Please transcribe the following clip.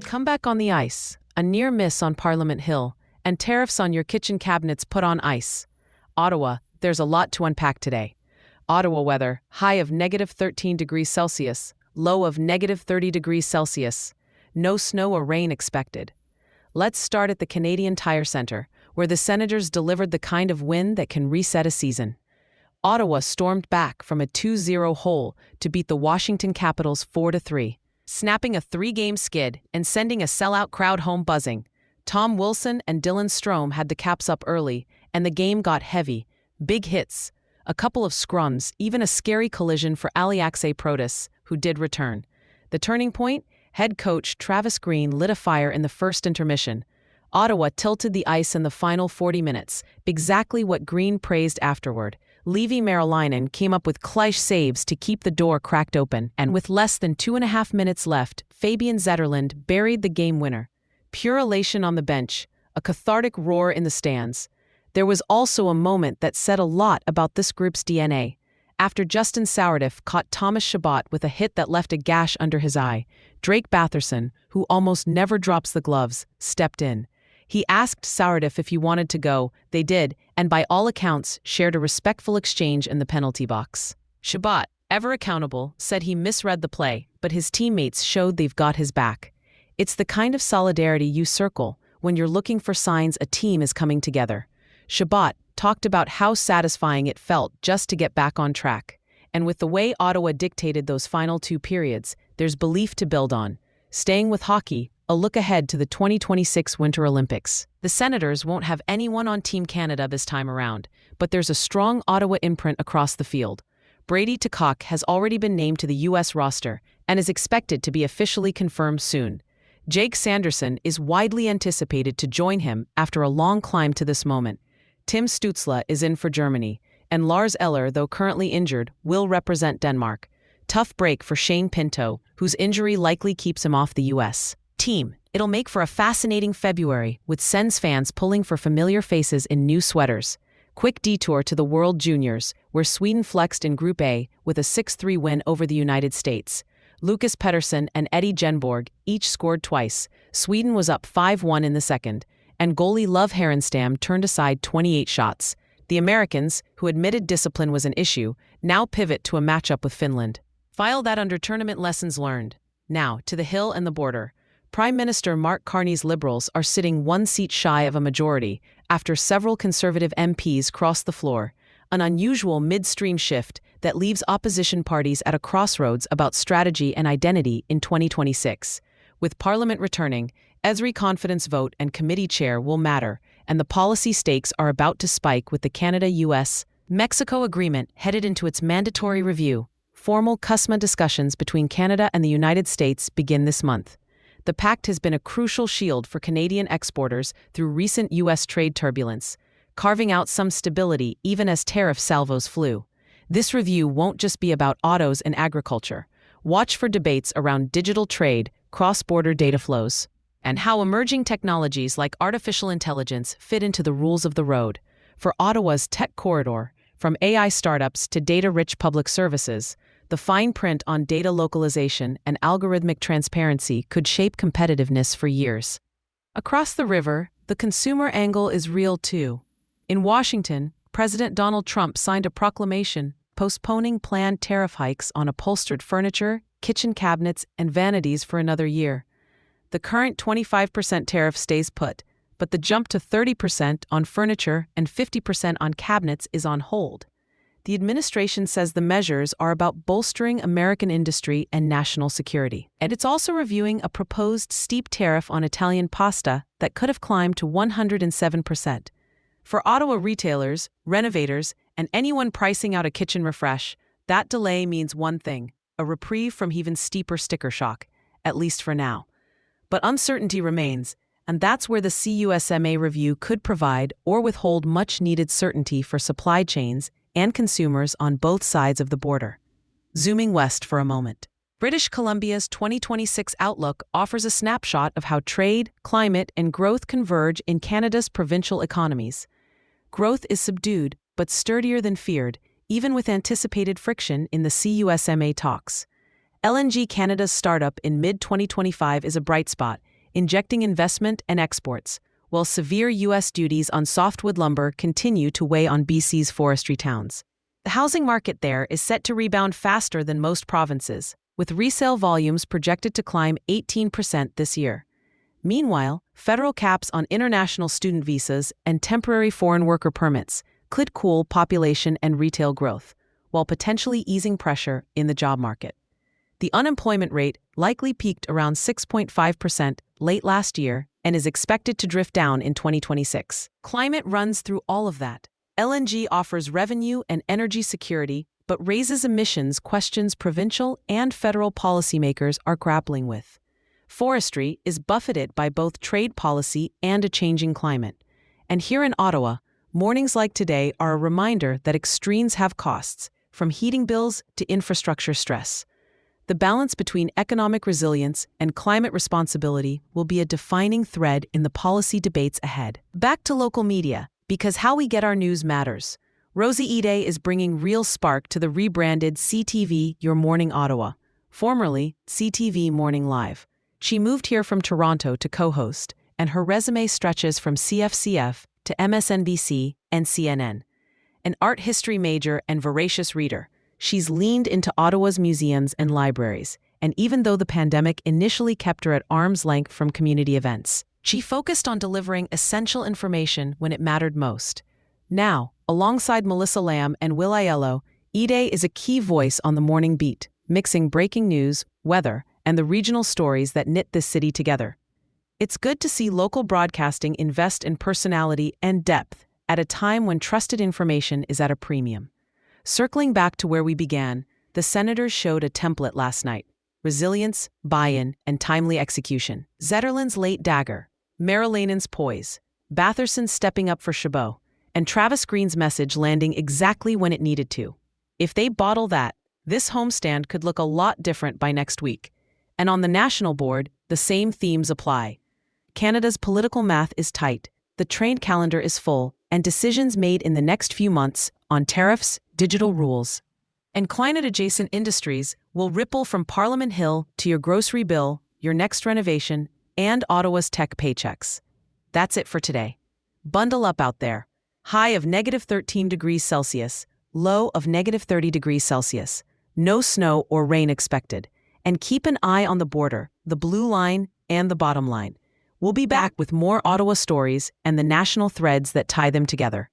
comeback on the ice, a near miss on Parliament Hill, and tariffs on your kitchen cabinets put on ice. Ottawa, there's a lot to unpack today. Ottawa weather, high of -13 degrees Celsius, low of -30 degrees Celsius. No snow or rain expected. Let's start at the Canadian Tire Centre, where the Senators delivered the kind of win that can reset a season. Ottawa stormed back from a 2-0 hole to beat the Washington Capitals 4-3, snapping a 3-game skid and sending a sellout crowd home buzzing. Tom Wilson and Dylan Strome had the Caps up early, and the game got heavy. Big hits, a couple of scrums, even a scary collision for Aliaksei Protas, who did return. The turning point? Head coach Travis Green lit a fire in the first intermission. Ottawa tilted the ice in the final 40 minutes, exactly what Green praised afterward. Leevi Merilainen came up with clutch saves to keep the door cracked open, and with less than 2.5 minutes left, Fabian Zetterlund buried the game winner. Pure elation on the bench, a cathartic roar in the stands. There was also a moment that said a lot about this group's DNA. After Justin Sourdiff caught Thomas Chabot with a hit that left a gash under his eye, Drake Batherson, who almost never drops the gloves, stepped in. He asked Sourdiff if he wanted to go, they did, and by all accounts shared a respectful exchange in the penalty box. Chabot, ever accountable, said he misread the play, but his teammates showed they've got his back. It's the kind of solidarity you circle when you're looking for signs a team is coming together. Chabot talked about how satisfying it felt just to get back on track. And with the way Ottawa dictated those final 2 periods, there's belief to build on. Staying with hockey, a look ahead to the 2026 Winter Olympics. The Senators won't have anyone on Team Canada this time around, but there's a strong Ottawa imprint across the field. Brady Tkachuk has already been named to the U.S. roster and is expected to be officially confirmed soon. Jake Sanderson is widely anticipated to join him after a long climb to this moment. Tim Stützle is in for Germany, and Lars Eller, though currently injured, will represent Denmark. Tough break for Shane Pinto, whose injury likely keeps him off the U.S. team. It'll make for a fascinating February, with Sens fans pulling for familiar faces in new sweaters. Quick detour to the World Juniors, where Sweden flexed in Group A with a 6-3 win over the United States. Lucas Pettersson and Eddie Genborg each scored twice. Sweden was up 5-1 in the second, and goalie Love Herenstam turned aside 28 shots. The Americans, who admitted discipline was an issue, now pivot to a matchup with Finland. File that under tournament lessons learned. Now, to the Hill and the border. Prime Minister Mark Carney's Liberals are sitting 1 seat shy of a majority after several Conservative MPs crossed the floor, an unusual midstream shift that leaves opposition parties at a crossroads about strategy and identity in 2026. With Parliament returning, every confidence vote and committee chair will matter, and the policy stakes are about to spike with the Canada-US-Mexico agreement headed into its mandatory review. Formal CUSMA discussions between Canada and the United States begin this month. The pact has been a crucial shield for Canadian exporters through recent U.S. trade turbulence, carving out some stability even as tariff salvos flew. This review won't just be about autos and agriculture. Watch for debates around digital trade, cross-border data flows, and how emerging technologies like artificial intelligence fit into the rules of the road. For Ottawa's tech corridor, from AI startups to data-rich public services, the fine print on data localization and algorithmic transparency could shape competitiveness for years. Across the river, the consumer angle is real too. In Washington, President Donald Trump signed a proclamation postponing planned tariff hikes on upholstered furniture, kitchen cabinets, and vanities for another year. The current 25% tariff stays put, but the jump to 30% on furniture and 50% on cabinets is on hold. The administration says the measures are about bolstering American industry and national security. And it's also reviewing a proposed steep tariff on Italian pasta that could have climbed to 107%. For Ottawa retailers, renovators, and anyone pricing out a kitchen refresh, that delay means one thing: a reprieve from even steeper sticker shock, at least for now. But uncertainty remains, and that's where the CUSMA review could provide or withhold much-needed certainty for supply chains and consumers on both sides of the border. Zooming west for a moment. British Columbia's 2026 Outlook offers a snapshot of how trade, climate, and growth converge in Canada's provincial economies. Growth is subdued, but sturdier than feared, even with anticipated friction in the CUSMA talks. LNG Canada's startup in mid-2025 is a bright spot, injecting investment and exports, while severe U.S. duties on softwood lumber continue to weigh on BC's forestry towns. The housing market there is set to rebound faster than most provinces, with resale volumes projected to climb 18% this year. Meanwhile, federal caps on international student visas and temporary foreign worker permits could cool population and retail growth, while potentially easing pressure in the job market. The unemployment rate likely peaked around 6.5% late last year and is expected to drift down in 2026. Climate runs through all of that. LNG offers revenue and energy security, but raises emissions questions provincial and federal policymakers are grappling with. Forestry is buffeted by both trade policy and a changing climate. And here in Ottawa, mornings like today are a reminder that extremes have costs, from heating bills to infrastructure stress. The balance between economic resilience and climate responsibility will be a defining thread in the policy debates ahead. Back to local media, because how we get our news matters. Rosie Ide is bringing real spark to the rebranded CTV Your Morning Ottawa, formerly CTV Morning Live. She moved here from Toronto to co-host, and her resume stretches from CFCF to MSNBC and CNN. An art history major and voracious reader, she's leaned into Ottawa's museums and libraries, and even though the pandemic initially kept her at arm's length from community events, she focused on delivering essential information when it mattered most. Now, alongside Melissa Lamb and Will Aiello, Ide is a key voice on the morning beat, mixing breaking news, weather, and the regional stories that knit this city together. It's good to see local broadcasting invest in personality and depth at a time when trusted information is at a premium. Circling back to where we began, the Senators showed a template last night: resilience, buy-in, and timely execution. Zetterlund's late dagger, Merilainen's poise, Batherson stepping up for Chabot, and Travis Green's message landing exactly when it needed to. If they bottle that, this homestand could look a lot different by next week. And on the national board, the same themes apply. Canada's political math is tight, the trade calendar is full, and decisions made in the next few months on tariffs, digital rules, and climate-adjacent industries will ripple from Parliament Hill to your grocery bill, your next renovation, and Ottawa's tech paychecks. That's it for today. Bundle up out there. High of -13 degrees Celsius, low of -30 degrees Celsius. No snow or rain expected. And keep an eye on the border, the blue line, and the bottom line. We'll be back with more Ottawa stories and the national threads that tie them together.